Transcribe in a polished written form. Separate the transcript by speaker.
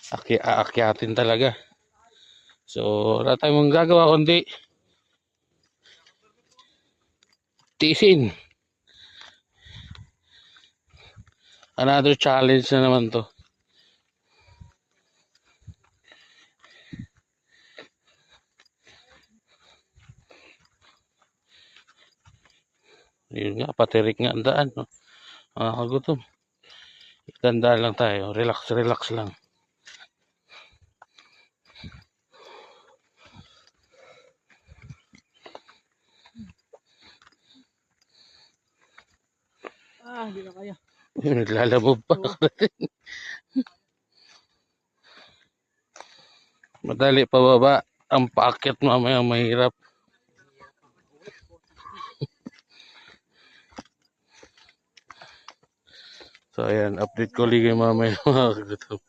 Speaker 1: Aakyatin talaga. So, wala tayong magagawa kundi tiisin. Another challenge na naman to. Yun nga, patirik nga ang daan. No? Nakakagutom. Ganda lang tayo. Relax, relax lang.
Speaker 2: Hindi na kaya.
Speaker 1: Naglalabog pa. Madali pababa. Ang paakyat mamaya mahirap. So ayan, update ko ligay mamaya mga kagutom.